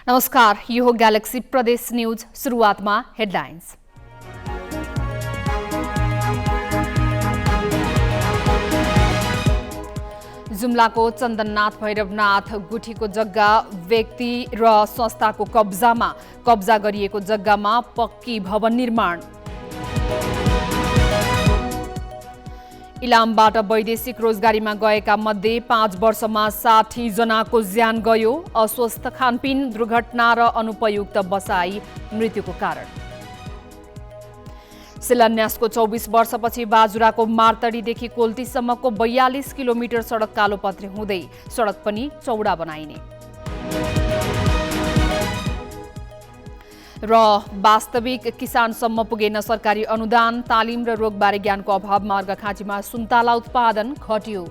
नमस्कार, यो हो ग्यालेक्सी प्रदेश न्यूज। सुरुवातमा हेडलाइन्स। जुम्लाको चन्दननाथ भैरवनाथ गुठीको जग्गा व्यक्ति र संस्थाको कब्जा गरिएको जग्गामा पक्की भवन निर्माण। इलामबाट वैदेशिक रोजगारीमा गएका मध्ये 5 वर्षमा 60 जनाको ज्यान गयो। अस्वस्थ खानपिन, दुर्घटना र अनुपयुक्त बसाई मृत्युको कारण। शिलान्यासको 24 वर्षपछि बाजुराको मार्तडीदेखि कोल्तीसम्मको 42 किलोमिटर सडक कालोपत्रे हुँदै सडक पनि चौडा बनाइने। र वास्तविक किसानसम्म पुगेन सरकारी अनुदान। तालिम र रोगबारे ज्ञानको अभावमा अर्घाखाँचीमा सुन्तला उत्पादन घट्यो।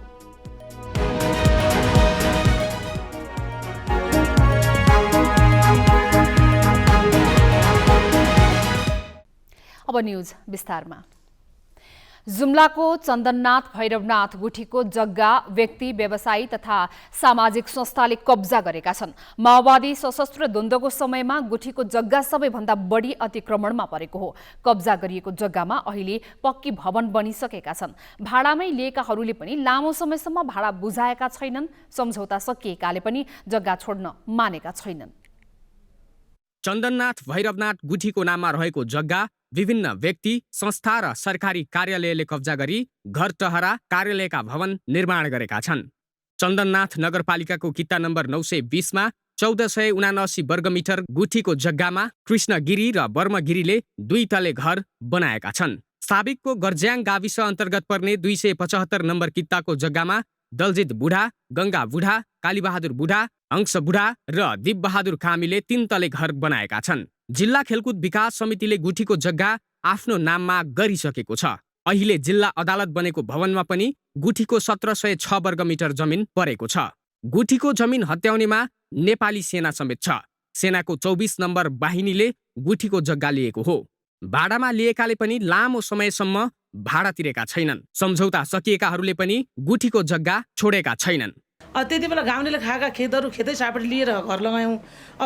अब न्यूज विस्तारमा। जुम्लाको चन्दननाथ भैरवनाथ गुठीको जग्गा व्यक्ति, व्यवसायी तथा सामाजिक संस्थाले कब्जा गरेका छन्। माओवादी सशस्त्र द्वन्द्वको समयमा गुठीको जग्गा सबैभन्दा बढी अतिक्रमणमा परेको हो। कब्जा गरिएको जग्गामा अहिले पक्की भवन बनिसकेका छन्। भाडामै लिएकाहरूले पनि लामो समयसम्म भाडा बुझाएका छैनन्। सम्झौता सकिएकाले पनि जग्गा छोड्न मानेका छैनन्। चन्दननाथ भैरवनाथ गुठीको नाममा रहेको जग्गा विभिन्न व्यक्ति, संस्था र सरकारी कार्यालयले कब्जा गरी घर टहरा, कार्यालयका भवन निर्माण गरेका छन्। चन्दननाथ नगरपालिकाको किता नम्बर 920 मा 1479 वर्गमिटर गुठीको जग्गामा कृष्ण गिरी र वर्म गिरीले 2 तले घर बनाएका छन्। साबिकको गर्ज्याङ गाविस अन्तर्गत पर्ने 275 नम्बर कित्ताको जग्गामा दलजित बुढा, गंगा बुढा, कालीबहादुर बुढा, अंश बुढा र दिपबहादुर कामीले 3 तले घर बनाएका छन्। जिल्ला खेलकुद विकास समितिले गुठीको जग्गा आफ्नो नाममा गरिसकेको छ। अहिले जिल्ला अदालत बनेको भवनमा पनि गुठीको 1706 वर्गमिटर जमिन परेको छ। गुठीको जमिन हत्याउनेमा नेपाली सेना समेत छ। सेनाको 24 नम्बर बाहिनीले गुठीको जग्गा लिएको हो। भाडामा लिएकाले पनि लामो समयसम्म भाडा तिरेका छैनन्। सम्झौता सकिएकाहरूले पनि गुठीको जग्गा छोडेका छैनन्। त्यति बेला गाउँलेले खाएका खेतहरू खेतै सापट लिएर घर लगायौँ।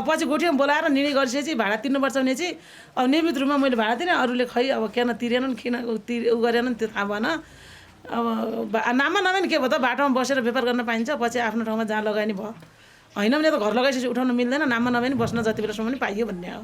पछि गोठीमा बोलाएर निर्णय गरिसकेपछि भाडा तिर्नुपर्छ भने चाहिँ अब नियमित रूपमा मैले भाडा तिरेँ। अरूले खै अब किन तिरेनन्, किन उ गरेनन् त्यो थाहा भएन। अब नाममा नभए नि के भयो त, बाटोमा बसेर व्यापार गर्न पाइन्छ। पछि आफ्नो ठाउँमा जहाँ लगाए नि भयो। होइन भने त घर लगाइसकेपछि उठाउन मिल्दैन। नाममा नभए नि बस्न जति बेलासम्म पनि पाइयो भन्ने हो।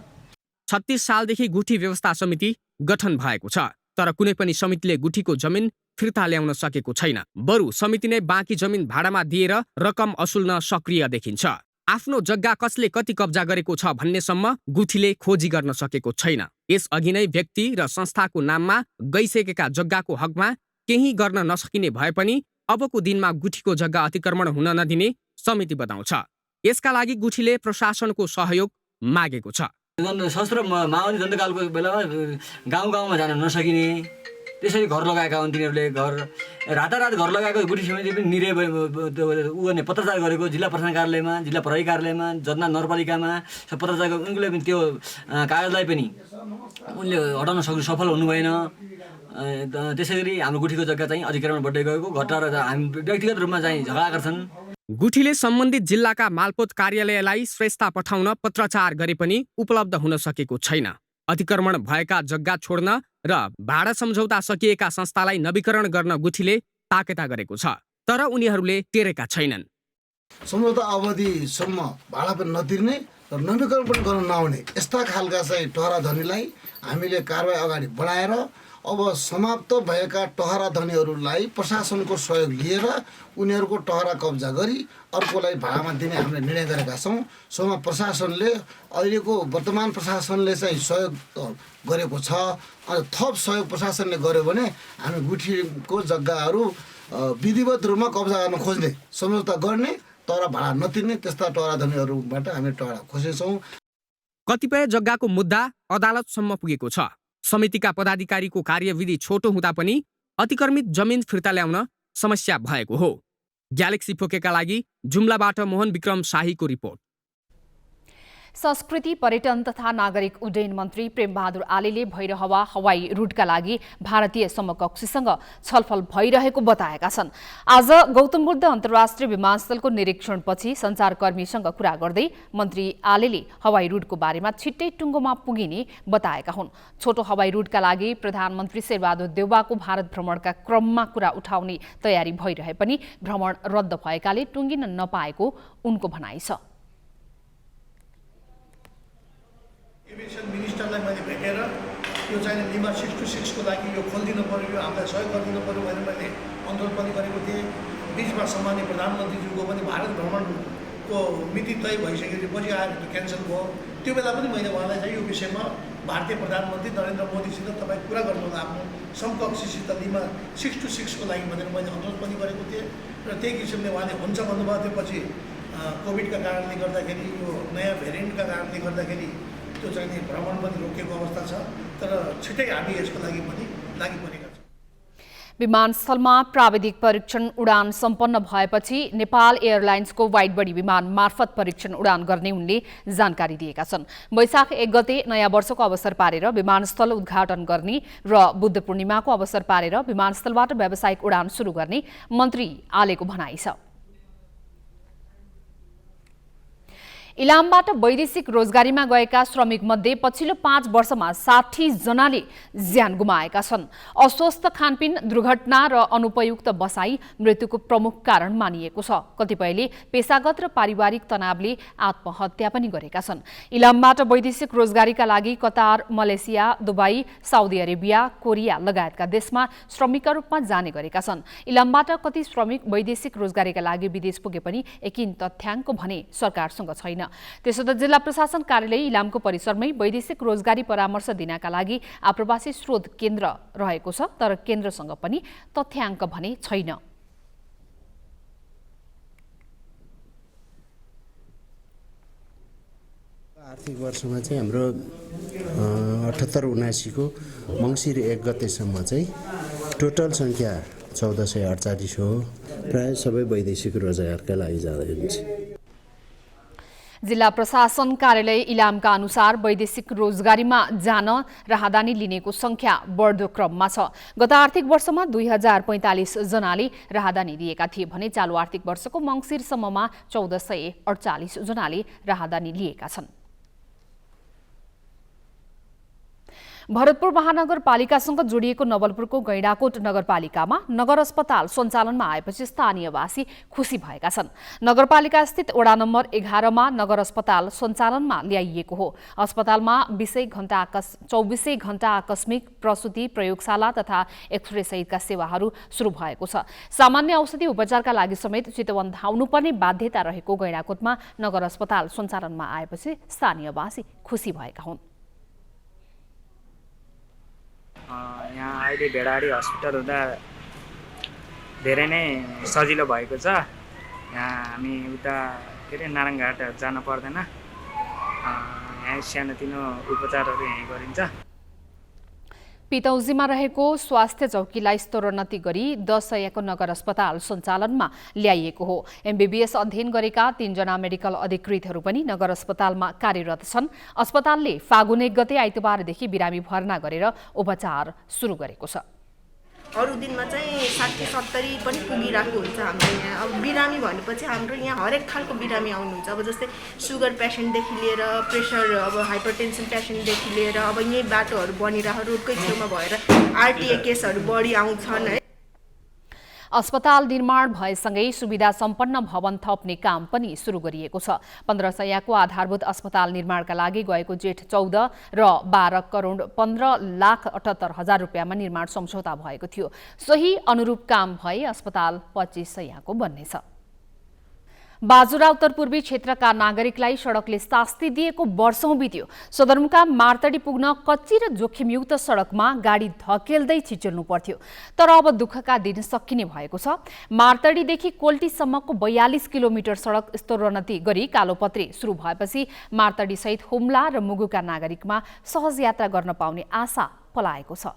36 सालदेखि गुठी व्यवस्था समिति गठन भएको छ, तर कुनै पनि समितिले गुठीको जमिन फिर्ता ल्याउन सकेको छैन। बरु समिति नै बाँकी जमिन भाडामा दिएर रकम असुल्न सक्रिय देखिन्छ। आफ्नो जग्गा कसले कति कब्जा गरेको छ भन्नेसम्म गुठीले खोजी गर्न सकेको छैन। यसअघि नै व्यक्ति र संस्थाको नाममा गइसकेका जग्गाको हकमा केही गर्न नसकिने भए पनि अबको दिनमा गुठीको जग्गा अतिक्रमण हुन नदिने समिति बताउँछ। यसका लागि गुठीले प्रशासनको सहयोग मागेको छ। सशस्त्र माओवादी दण्डकालको बेलामा गाउँ गाउँमा जान नसकिने, त्यसरी घर लगाएका हुन् तिनीहरूले। घर रातारात घर लगाएको गुठी समिति पनि निरे ऊ गर्ने पत्रचार गरेको जिल्ला प्रशासन कार्यालयमा, जिल्ला प्रहरी कार्यालयमा, जतना नगरपालिकामा पत्रचार गरेको। उनले पनि त्यो कागजलाई पनि उनले हटाउन सफल हुनु भएन। त्यसै गरी हाम्रो गुठीको जग्गा चाहिँ अधिक्रमण बढ्दै गएको घटना र हामी व्यक्तिगत रूपमा चाहिँ झगडा गर्छन्। गुठीले सम्बन्धित जिल्लाका मालपोत कार्यालयलाई श्रेष्ठता पठाउन पत्रचार गरे पनि उपलब्ध हुन सकेको छैन। अतिक्रमण भएका जग्गा छोड्न र भाडा सम्झौता सकिएका संस्थालाई नवीकरण गर्न गुठीले ताकेता गरेको छ, तर उनीहरूले टेरेका छैनन्। सम्झौता अवधिसम्म भाडा पनि नतिर्ने र नवीकरण पनि गर्न नआउने यस्ता खालका चाहिँ टहरा धनीलाई हामीले कारबाही अगाडि बढाएर अब समाप्त भएका टहरा धनीहरूलाई प्रशासनको सहयोग लिएर उनीहरूको टहरा कब्जा गरी अर्कोलाई भाडामा दिने हामीले निर्णय गरेका छौँ। सोमा प्रशासनले अहिलेको वर्तमान प्रशासनले चाहिँ सहयोग गरेको छ। थप सहयोग प्रशासनले गर्यो भने हामी गुठीको जग्गाहरू विधिवत रूपमा कब्जा गर्न खोज्ने, सम्झौता गर्ने, तर भाडा नतिर्ने त्यस्ता टहरा धनीहरूबाट हामी टहरा खोजेछौँ। कतिपय जग्गाको मुद्दा अदालतसम्म पुगेको छ। समितिका पदाधिकारीको कार्यविधि छोटो हुँदा पनि अतिक्रमित जमिन फिर्ता ल्याउन समस्या भएको हो। ग्यालेक्सी फोकेका लागि जुम्लाबाट मोहन विक्रम शाहीको रिपोर्ट। संस्कृति, पर्यटन तथा नागरिक उड्डयन मन्त्री प्रेमबहादुर आलेले भैरहवा हवाई रूटका लागि भारतीय समकक्षीसँग छलफल भइरहेको बताएका छन्। आज गौतम बुद्ध अन्तर्राष्ट्रिय विमानस्थलको निरीक्षणपछि सञ्चारकर्मीसँग कुरा गर्दै मन्त्री आलेले हवाई रूटको बारेमा छिट्टै टुङ्गोमा पुगिने बताएका हुन्। छोटो हवाई रूटका लागि प्रधानमन्त्री शेरबहादुर देउवाको भारत भ्रमणका क्रममा कुरा उठाउने तयारी भइरहे पनि भ्रमण रद्द भएकाले टुङ्गिन नपाएको उनको भनाइ छ। एभिएसन मिनिस्टरलाई मैले भेटेर यो चाहिँ लिमा 626 को लागि यो खोलिदिनु पर्यो, यो हामीलाई सहयोग गरिदिनु पर्यो भनेर मैले अनुरोध पनि गरेको थिएँ। बिचमा सम्माननीय प्रधानमन्त्रीज्यूको पनि भारत भ्रमणको मिति तय भइसकेपछि आएर त्यो क्यान्सल भयो। त्यो बेला पनि मैले उहाँलाई चाहिँ यो विषयमा भारतीय प्रधानमन्त्री नरेन्द्र मोदीसित तपाईँ कुरा गर्नुहोला आफ्नो समकक्षीसित लिमा 626 को लागि भनेर मैले अनुरोध पनि गरेको थिएँ र त्यही किसिमले उहाँले हुन्छ भन्नुभयो। त्यसपछि कोभिडका कारणले गर्दाखेरि यो नयाँ भेरिएन्टका कारणले गर्दाखेरि त्यो चाहिँ भ्रमण पनि रोकिएको अवस्था छ, तर छिट्टै हामी यसको लागि पनि लागिपरेका छौँ। विमानस्थलमा प्राविधिक परीक्षण उडान सम्पन्न भएपछि नेपाल एयरलाइन्सको वाइडबडी विमान मार्फत परीक्षण उडान गर्ने उनले जानकारी दिएका छन्। वैशाख 1 गते नयाँ वर्षको अवसर पारेर विमानस्थल उद्घाटन गर्ने र बुद्ध पूर्णिमाको अवसर पारेर विमानस्थलबाट व्यावसायिक उडान सुरु गर्ने मन्त्री आलेको भनाइ छ। इलामबाट वैदेशिक रोजगारीमा गएका श्रमिक मध्ये पछिल्लो 5 वर्षमा 60 जनाले ज्यान गुमाएका छन्। अस्वस्थ खानपिन, दुर्घटना र अनुपयुक्त बसाई मृत्युको प्रमुख कारण मानिएको छ। कतिपयले पेशागत र पारिवारिक तनावले आत्महत्या पनि गरेका छन्। इलामबाट वैदेशिक रोजगारीका लागि Qatar, Malaysia, Dubai, Saudi Arabia, Korea लगायतका देशमा श्रमिकका रूपमा जाने गरेका छन्। इलामबाट कति श्रमिक वैदेशिक रोजगारीका लागि विदेश पुगे पनि एकिन तथ्याङ्क भने सरकारसँग छैन। त्यसो त जिल्ला प्रशासन कार्यालय इलामको परिसरमै वैदेशिक रोजगारी परामर्श दिनका लागि आप्रवासी स्रोत केन्द्र रहेको छ, तर केन्द्रसँग पनि तथ्याङ्क भने छैन। आर्थिक वर्षमा चाहिँ हाम्रो 78-79 को मङ्सिर 1 गतेसम्म चाहिँ टोटल सङ्ख्या 1448 हो। प्राय सबै वैदेशिक रोजगारका लागि जाँदै हुन्छ। जिल्ला प्रशासन कार्यालय इलामका अनुसार वैदेशिक रोजगारीमा जान राहदानी लिनेको संख्या बढ्दो क्रममा छ। गत आर्थिक वर्षमा 2045 जनाले राहदानी दिएका थिए भने चालु आर्थिक वर्षको मङ्सिरसम्ममा 1448 जनाले राहदानी लिएका छन्। भरतपुर महानगरपालिकासँग जोडिएको नवलपुरको गैंडाकोट नगरपालिकामा नगर अस्पताल सञ्चालनमा आएपछि स्थानीयवासी खुसी भएका छन्। नगरपालिका स्थित वडा नम्बर 11 मा नगर अस्पताल सञ्चालनमा ल्याइएको हो। अस्पतालमा 24 घण्टा आकस्मिक प्रसुति, प्रयोगशाला तथा एक्सरे सहितका सेवाहरू सुरु भएको छ। सामान्य औषधि उपचारका लागि समेत चितवन धाउनुपर्ने बाध्यता रहेको गैंडाकोटमा नगर अस्पताल सञ्चालनमा आएपछि स्थानीयवासी खुसी भएका हुन्। यहाँ अहिले भेडारी हस्पिटल हुँदा धेरै नै सजिलो भएको छ। यहाँ हामी उता के अरे नारायणघाट जान पर्दैन। यहाँ सानोतिनो उपचारहरू यहीँ गरिन्छ। पितौजीमा रहेको स्वास्थ्य चौकीलाई स्तरोन्नति गरी 10 सयको नगर अस्पताल सञ्चालनमा ल्याइएको हो। एमबीबीएस अध्ययन गरेका 3 जना मेडिकल अधिकृतहरू पनि नगर अस्पतालमा कार्यरत छन्। अस्पतालले फागुन 1 गते आइतबारदेखि बिरामी भर्ना गरेर उपचार सुरु गरेको छ। अरू दिनमा चाहिँ 60-70 पनि पुगिरहेको हुन्छ हाम्रो यहाँ। अब बिरामी भनेपछि हाम्रो यहाँ हरेक खालको बिरामी आउनुहुन्छ। अब जस्तै सुगर पेसेन्टदेखि लिएर प्रेसर, अब हाइपरटेन्सन पेसेन्टदेखि लिएर अब यही बाटोहरू बनिरहेको रोडकै छेउमा भएर आरटीए केसहरू बढी आउँछन् है। अस्पताल निर्माण भएसँगै सुविधा सम्पन्न भवन थप्ने काम पनि सुरु गरिएको छ। 15 सयको आधारभूत अस्पताल निर्माणका लागि गएको जेठ 14 र 12 करोड 15,78,000 रुपियाँमा निर्माण सम्झौता भएको थियो। सही अनुरूप काम भए अस्पताल 25 सयको बन्नेछ। बाजुरा उत्तरपूर्वी क्षेत्रका नागरिकलाई सडकले शास्ति दिएको वर्षौं बित्यो। सदरमुकाम मार्तडी पुग्न कच्ची र जोखिमयुक्त सडकमा गाडी धकेल्दै छिचल्नु पर्थ्यो, तर अब दुःखका दिन सकिने भएको छ। मार्तडीदेखि कोल्टीसम्मको 42 किलोमिटर सडक स्तरोन्नति गरी कालोपत्री सुरु भएपछि मार्तडी सहित हुम्ला र मुगुका नागरिकमा सहज यात्रा गर्न पाउने आशा पलाएको छ।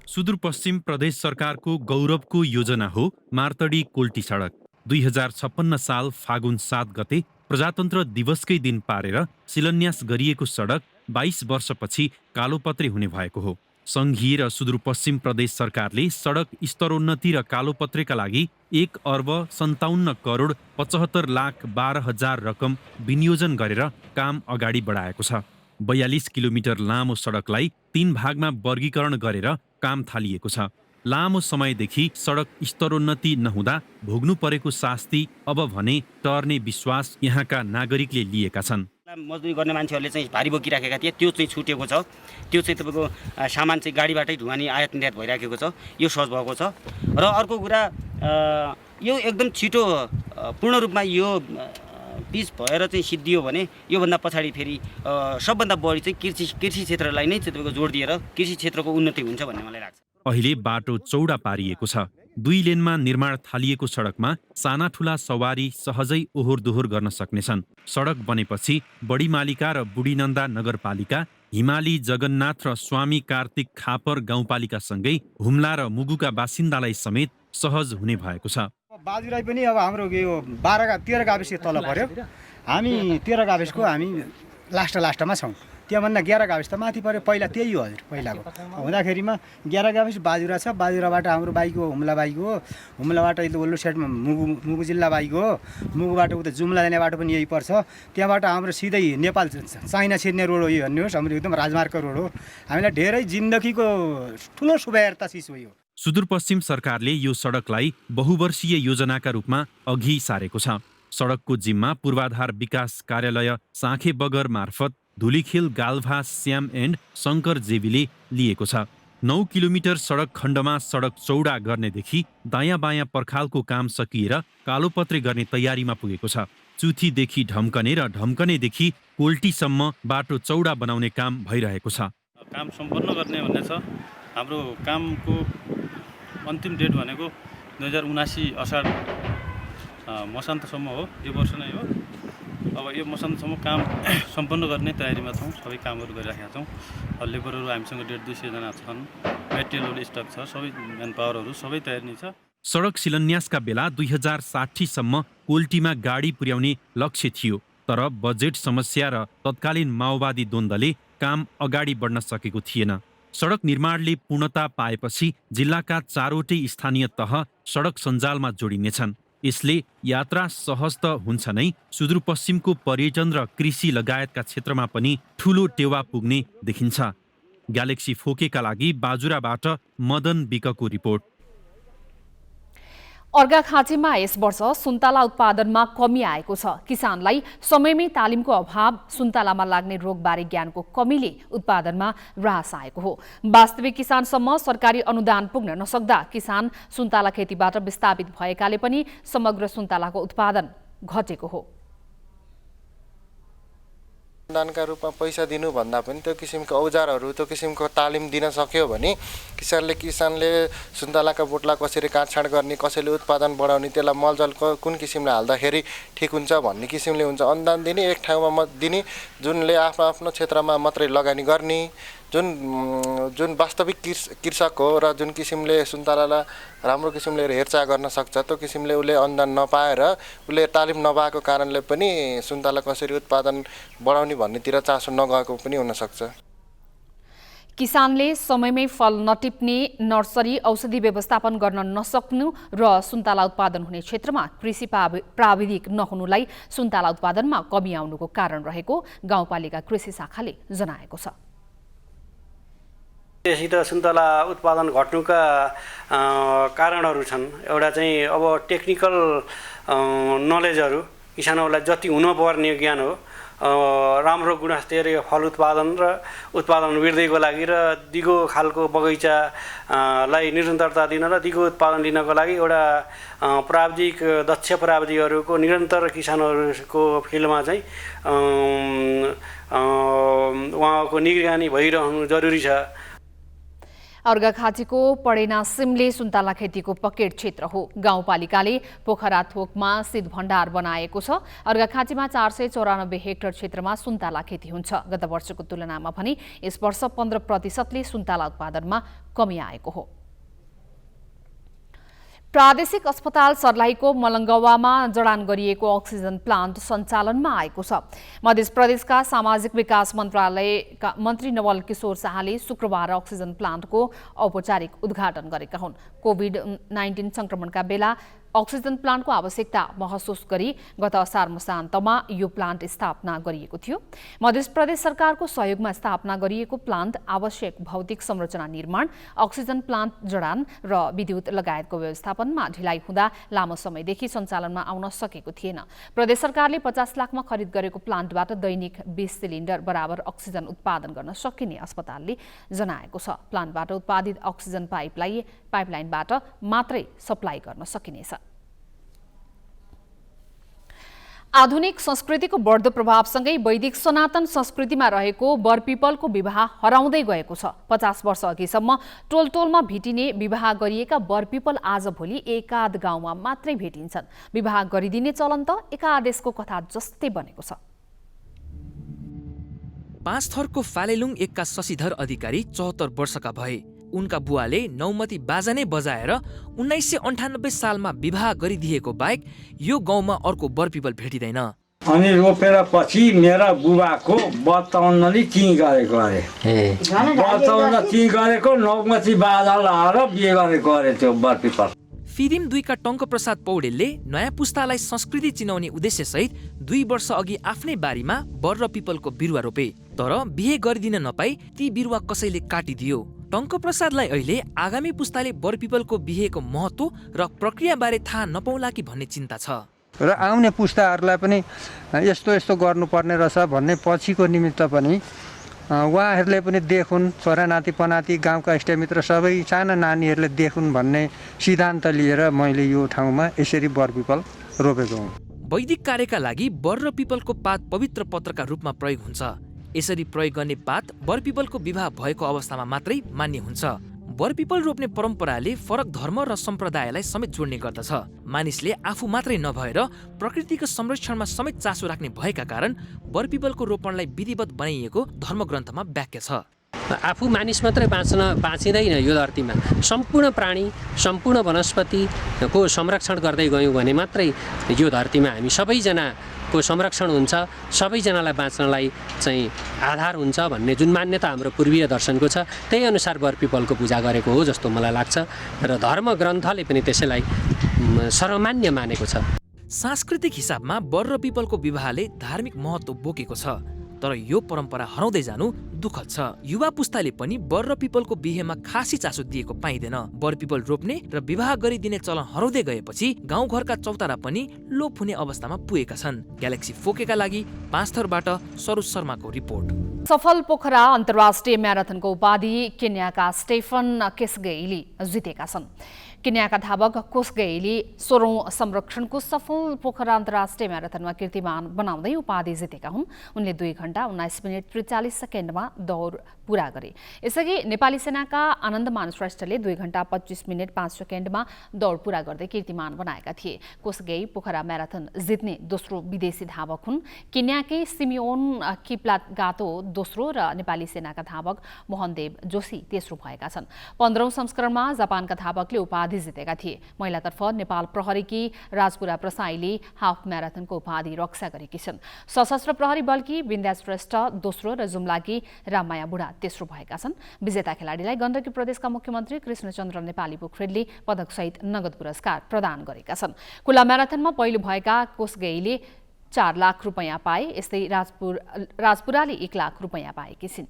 सुदूरपश्चिम प्रदेश सरकारको गौरवको योजना हो मार्तडी कोल्टी सडक। 2056 साल फागुन 7 गते प्रजातन्त्र दिवसकै दिन पारेर शिलान्यास गरिएको सडक 22 वर्षपछि कालोपत्रे हुने भएको हो। सङ्घीय र सुदूरपश्चिम प्रदेश सरकारले सडक स्तरोन्नति र कालोपत्रेका लागि 1,57,75,12,000 रकम विनियोजन गरेर काम अगाडि बढाएको छ। 42 किलोमिटर लामो सडकलाई 3 भागमा वर्गीकरण गरेर काम थालिएको छ। लामो समयदेखि सडक स्तरोन्नति नहुँदा भोग्नु परेको शास्ति अब भने टर्ने विश्वास यहाँका नागरिकले लिएका छन्। मजदुरी गर्ने मान्छेहरूले चाहिँ भारी बोकिराखेका थिए, त्यो चाहिँ छुटेको छ। त्यो चाहिँ तपाईँको सामान चाहिँ गाडीबाटै ढुवानी आयात निर्यात भइराखेको छ, यो सहज भएको छ। र अर्को कुरा यो एकदम छिटो पूर्ण रूपमा यो पिच भएर चाहिँ सिद्धियो भने योभन्दा पछाडि फेरि सबभन्दा बढी चाहिँ कृषि क्षेत्रलाई नै चाहिँ तपाईँको जोड दिएर कृषि क्षेत्रको उन्नति हुन्छ भन्ने मलाई लाग्छ। अहिले बाटो चौडा पारिएको छ। 2 लेनमा निर्माण थालिएको सडकमा साना ठुला सवारी सहजै ओहोर दोहोर गर्न सक्नेछन्। सडक बनेपछि बडीमालिका र बुढीनन्दा नगरपालिका, हिमाली जगन्नाथ र स्वामी कार्तिक खापर गाउँपालिकासँगै हुम्ला र मुगुका बासिन्दालाई समेत सहज हुने भएको छ। बाजुराई पनि अब हाम्रो यो 13 गाविस तल पर्यो। हामी 13 गाविसको हामी लास्टमा छौँ। त्योभन्दा 11 गाविस त माथि पर्यो। पहिला त्यही हो हजुर, पहिलाको हुँदाखेरिमा 11 गाविस बाजुरा छ। बाजुराबाट हाम्रो बाइक हो, हुम्ला बाइक हो। हुम्लाबाट वल्लो साइडमा मुगु जिल्ला बाइक हो। मुगुबाट उता जुम्ला जाने बाटो पनि यही पर्छ। त्यहाँबाट हाम्रो सिधै नेपाल चाइना छिर्ने रोड हो यो, भन्नुहोस् हाम्रो एकदम राजमार्गको रोड हो। हामीलाई धेरै जिन्दगीको ठुलो सुविधा चिज हो यो। सुदूरपश्चिम सरकारले यो सडकलाई बहुवर्षीय योजनाका रूपमा अघि सारेको छ। सडकको जिम्मा पूर्वाधार विकास कार्यालय साँखे बगर मार्फत धुलीखेल गाल्भा श्याम एन्ड शङ्कर जेवीले लिएको छ। 9 किलोमिटर सडक खण्डमा सडक चौडा गर्नेदेखि दायाँ बायाँ पर्खालको काम सकिएर कालोपत्रे गर्ने तयारीमा पुगेको छ। चुथीदेखि ढम्कने र ढम्कनेदेखि कोल्टीसम्म बाटो चौडा बनाउने काम भइरहेको छ। काम सम्पन्न गर्ने भन्ने छ। हाम्रो कामको अन्तिम डेट भनेको 2079 असार मसान्तसम्म हो। यो वर्ष नै हो। अब यो मसान्तसम्म काम सम्पन्न गर्ने तयारीमा छौँ। सबै कामहरू गरिराखेका छौँ। लेबरहरू हामीसँग 150-200 जना छन्। मेटेरियलहरू स्टक छ। सबै म्यान पावरहरू सबै तयारी नै छ। सडक शिलान्यासका बेला 2060 सम्म कोल्टीमा गाडी पुर्याउने लक्ष्य थियो, तर बजेट समस्या र तत्कालीन माओवादी द्वन्द्वले काम अगाडि बढ्न सकेको थिएन। सडक निर्माणले पूर्णता पाएपछि जिल्लाका 4वटै स्थानीय तह सडक सञ्जालमा जोडिनेछन्। यसले यात्रा सहज त हुन्छ नै, सुदूरपश्चिमको पर्यटन र कृषि लगायतका क्षेत्रमा पनि ठूलो टेवा पुग्ने देखिन्छ। ग्यालेक्सी फोकेका लागि बाजुराबाट मदन विकको रिपोर्ट। अर्घाखाँचीमा यस वर्ष सुन्तला उत्पादनमा कमी आएको छ। किसानलाई समयमै तालिमको अभाव, सुन्तलामा लाग्ने रोगबारे ज्ञानको कमीले उत्पादनमा ह्रास आएको हो। वास्तविक किसानसम्म सरकारी अनुदान पुग्न नसक्दा किसान सुन्तला खेतीबाट विस्थापित भएकाले पनि समग्र सुन्तलाको उत्पादन घटेको हो। अनुदानका रूपमा पैसा दिनुभन्दा पनि त्यो किसिमको औजारहरू, त्यो किसिमको तालिम दिन सक्यो भने किसानले सुन्तलाका बोटलाई कसरी काटछाँट गर्ने, कसैले उत्पादन बढाउने, त्यसलाई मलजल कुन किसिमले हाल्दाखेरि ठिक हुन्छ भन्ने किसिमले हुन्छ। अनुदान दिने, एक ठाउँमा दिने, जुनले आफ्नो क्षेत्रमा मात्रै लगानी गर्ने, जुन वास्तविक कृषक हो र जुन किसिमले सुन्तलालाई राम्रो किसिमले हेरचाह गर्न सक्छ, त्यो किसिमले उसले अनुदान नपाएर उसले तालिम नपाएको कारणले पनि सुन्तला कसरी उत्पादन बढाउने भन्नेतिर चासो नगएको पनि हुनसक्छ। किसानले समयमै फल नटिप्ने, नर्सरी औषधि व्यवस्थापन गर्न नसक्नु र सुन्तला उत्पादन हुने क्षेत्रमा कृषि प्राविधिक नहुनुलाई सुन्तला उत्पादनमा कमी आउनुको कारण रहेको गाउँपालिका कृषि शाखाले जनाएको छ। यसित सुन्तला उत्पादन घट्नुका कारणहरू छन्। एउटा चाहिँ अब टेक्निकल नलेजहरू, किसानहरूलाई जति हुनुपर्ने ज्ञान हो, राम्रो गुणस्तरीय फल उत्पादन र उत्पादन वृद्धिको लागि र दिगो खालको बगैँचालाई निरन्तरता दिन र दिगो उत्पादन लिनको लागि एउटा प्राविधिक दक्ष प्राविधिकहरूको निरन्तर किसानहरूको फिल्डमा चाहिँ उहाँको निगरानी भइरहनु जरुरी छ। अर्घाखाँचीको पडेना सिमले सुन्तला खेतीको पकेट क्षेत्र हो। गाउँपालिकाले पोखरा थोकमा शीत भण्डार बनाएको छ। अर्घाखाँचीमा 494 हेक्टर क्षेत्रमा सुन्तला खेती हुन्छ। गत वर्षको तुलनामा भने यस वर्ष 15% सुन्तला उत्पादनमा कमी आएको हो। प्रादेशिक अस्पताल सर्लाहीको मलङ्गवामा जडान गरिएको अक्सिजन प्लान्ट सञ्चालनमा आएको छ। मध्य प्रदेशका सामाजिक विकास मन्त्रालयका मन्त्री नवल किशोर शाहले शुक्रबार अक्सिजन प्लान्टको औपचारिक उद्घाटन गरेका हुन्। कोभिड-19 संक्रमणका बेला अक्सिजन प्लान्टको आवश्यकता महसुस गरी गत असार मसान्तमा यो प्लान्ट स्थापना गरिएको थियो। मध्य प्रदेश सरकारको सहयोगमा स्थापना गरिएको प्लान्ट आवश्यक भौतिक संरचना निर्माण, अक्सिजन प्लान्ट जडान र विद्युत लगायतको व्यवस्थापनमा ढिलाइ हुँदा लामो समयदेखि सञ्चालनमा आउन सकेको थिएन। प्रदेश सरकारले 50 लाखमा खरिद गरेको प्लान्टबाट दैनिक 20 सिलिन्डर बराबर अक्सिजन उत्पादन गर्न सकिने अस्पतालले जनाएको छ। प्लान्टबाट उत्पादित अक्सिजन पाइपलाइनबाट मात्रै सप्लाई गर्न सकिनेछ। आधुनिक संस्कृतिको बढ्दो प्रभावसँगै वैदिक सनातन संस्कृतिमा रहेको बरपिपलको विवाह हराउँदै गएको छ। 50 वर्ष अघिसम्म टोलटोलमा भेटिने विवाह गरिएका बरपिपल आजभोलि एकाध गाउँमा मात्रै भेटिन्छन्। विवाह गरिदिने चलन त एकादेशको कथा जस्तै बनेको छ। पाँचथरको फालेलुङ एकका शशिधर अधिकारी 74 वर्षका भए। उनका बुवाले नौमती बाजा नै बजाएर 1998 सालमा विवाह गरिदिएको बाहेक यो गाउँमा अर्को बरपिपल भेटिँदैन। अनि रोपेर पछि मेरा बुबाको 52 चिङ गरेको अरे 52 चिङ गरेको नौमती बाजा लाएर बिहे गरेको अरे त्यो बरपिपल। फिदिम 2 का टङ्कप्रसाद पौडेलले नयाँ पुस्तालाई संस्कृति चिनाउने उद्देश्यसहित 2 वर्ष अघि आफ्नै बारीमा बर र पिपलको बिरुवा रोपे। तर बिहे गरिदिन नपाई ती बिरुवा कसैले काटिदियो। टङ्कप्रसादलाई अहिले आगामी पुस्ताले बरपिपलको बिहेको महत्त्व र प्रक्रियाबारे थाहा नपाउला कि भन्ने चिन्ता छ। र आउने पुस्ताहरूलाई पनि यस्तो यस्तो गर्नुपर्ने रहेछ भन्ने पछिको निमित्त पनि उहाँहरूले पनि देखुन्, छोरा नाति पनाति गाउँका इष्टमित्र सबै साना नानीहरूले देखुन् भन्ने सिद्धान्त लिएर मैले यो ठाउँमा यसरी बरपिपल रोपेको हुँ। वैदिक कार्यका लागि बर र पिपलको पात पवित्र पत्रका रूपमा प्रयोग हुन्छ। यसरी प्रयोग गर्ने पात बरपिपलको विवाह भएको अवस्थामा मात्रै मान्य हुन्छ। बरपिपल रोप्ने परम्पराले फरक धर्म र सम्प्रदायलाई समेत जोड्ने गर्दछ। मानिसले आफू मात्रै नभएर प्रकृतिको संरक्षणमा समेत चासो राख्ने भएका कारण बरपिपलको रोपणलाई विधिवत बनाइएको धर्मग्रन्थमा व्याख्या छ। आफू मानिस मात्रै बाँचिँदैन यो धरतीमा, सम्पूर्ण प्राणी सम्पूर्ण वनस्पतिको संरक्षण गर्दै गयौँ भने मात्रै यो धरतीमा हामी सबैजनाको संरक्षण हुन्छ, सबैजनालाई बाँच्नलाई चाहिँ आधार हुन्छ भन्ने जुन मान्यता हाम्रो पूर्वीय दर्शनको छ, त्यही अनुसार बरपिपलको पूजा गरेको हो जस्तो मलाई लाग्छ र धर्मग्रन्थले पनि त्यसैलाई सर्वमान्य मानेको छ। सांस्कृतिक हिसाबमा बर र पिपलको विवाहले धार्मिक महत्त्व बोकेको छ, तर यो परम्परा हराउँदै जानु दुःखद छ। युवा पुस्ताले पनि बर र पिपलको बिहेमा खासै चासो दिएको पाइँदैन। बरपिपल रोप्ने र विवाह गरिदिने चलन हराउँदै गएपछि गाउँघरका चौतारा पनि लोप हुने अवस्थामा पुगेका छन्। ग्यालेक्सी फोकेका लागि पाँचथरबाट सरोज शर्माको रिपोर्ट। सफल पोखरा अन्तर्राष्ट्रिय म्याराथनको उपाधि केन्याका स्टेफन केस्गेईले जितेका छन्। केन्याका धावक कोस्गेईले 16औं संरक्षणको सफल पोखरा अन्तर्राष्ट्रिय म्याराथनमा कीर्तिमान बनाउँदै उपाधि जितेका हुन्। उनले 2 घण्टा 19 मिनेट 43 सेकेन्डमा दौड पूरा गरे। यसअघि नेपाली सेनाका आनन्दमान श्रेष्ठले 2 घण्टा 25 मिनेट 5 सेकेन्डमा दौड पूरा गर्दै कीर्तिमान बनाएका थिए। कोस्गेई पोखरा म्याराथन जित्ने दोस्रो विदेशी धावक हुन्। केन्याकै सिमियोन किप्लागातो दोस्रो र नेपाली सेनाका धावक मोहनदेव जोशी तेस्रो भएका छन्। 15औं संस्करणमा जापानका धावकले उपाधि जितेका थिए। महिलातर्फ नेपाल प्रहरीकी राजपुरा प्रसाईले हाफ म्याराथनको उपाधि रक्षा गरेकी छन्। सशस्त्र प्रहरी बलकी विन्द्या श्रेष्ठ दोस्रो र जुम्लाकी राममाया बुढा तेस्रो भएका छन्। विजेता खेलाडीलाई गण्डकी प्रदेशका मुख्यमन्त्री कृष्णचन्द्र नेपाली पोखरेलले पदकसहित नगद पुरस्कार प्रदान गरेका छन्। खुला म्याराथनमा पहिलो भएका कोस्गेईले 4 लाख रुपैयाँ पाए। यस्तै राजपुराले 1 लाख रुपैयाँ पाएकी छिन्।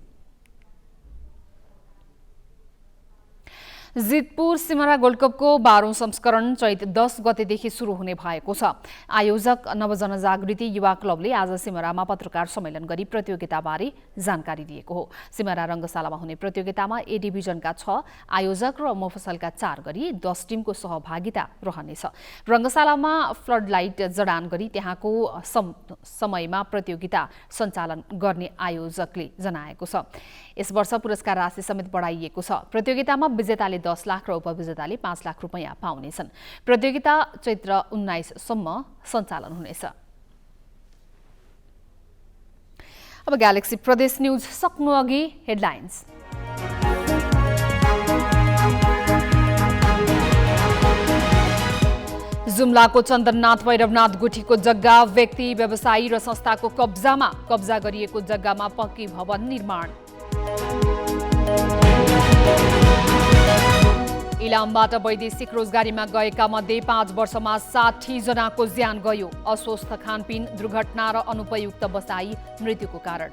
जितपुर सिमरा गोल्ड कपको 12औं संस्करण चैत 10 गतेदेखि सुरु हुने भएको छ। आयोजक नवजनजागृति युवा क्लबले आज सिमरामा पत्रकार सम्मेलन गरी प्रतियोगिताबारे जानकारी दिएको हो। सिमरा रङ्गशालामा हुने प्रतियोगितामा ए डिभिजनका 6 आयोजक र मफसलका 4 गरी 10 टिमको सहभागिता रहनेछ। रङ्गशालामा फ्लडलाइट जडान गरी त्यहाँको समयमा प्रतियोगिता सञ्चालन गर्ने आयोजकले जनाएको छ। यस वर्ष पुरस्कार राशि समेत बढाइएको छ। प्रतियोगितामा विजेताले 10 लाख र उपविजेताले 5 लाख रुपैयाँ पाउनेछन्। प्रतियोगिता चैत्र 19 सम्म सञ्चालन हुनेछ। अब ग्यालेक्सी प्रदेश न्यूज सक्नु अघि हेडलाइन्स। जुम्लाको चन्दननाथ भैरवनाथ गुठीको जग्गा व्यक्ति व्यवसायी र संस्थाको कब्जा गरिएको जग्गामा पक्की भवन निर्माण। इलामबाट वैदेशिक रोजगारीमा गएका मध्ये 5 वर्षमा 60 जनाको ज्यान गयो। अस्वस्थ खानपिन, दुर्घटना र अनुपयुक्त बसाई मृत्युको कारण।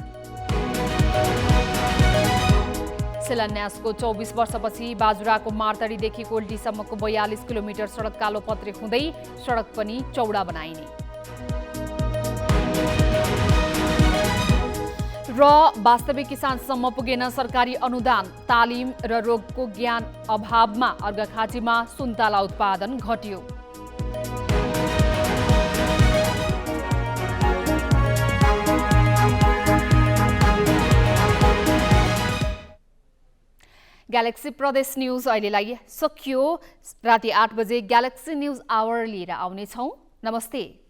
शिलान्यासको 24 वर्षपछि बाजुराको मार्तडीदेखि कोल्टीसम्मको 42 किलोमिटर सडक कालोपत्रे हुँदै सडक पनि चौडा बनाइने। र वास्तविक किसानसम्म पुगेन सरकारी अनुदान। तालिम र रोगको ज्ञान अभावमा अर्घाखाँचीमा सुन्तला उत्पादन घट्यो। ग्यालेक्सी प्रदेश न्यूज अहिलेलाई सकियो। राति 8 बजे ग्यालेक्सी न्यूज आवर लिएर आउनेछौँ। नमस्ते।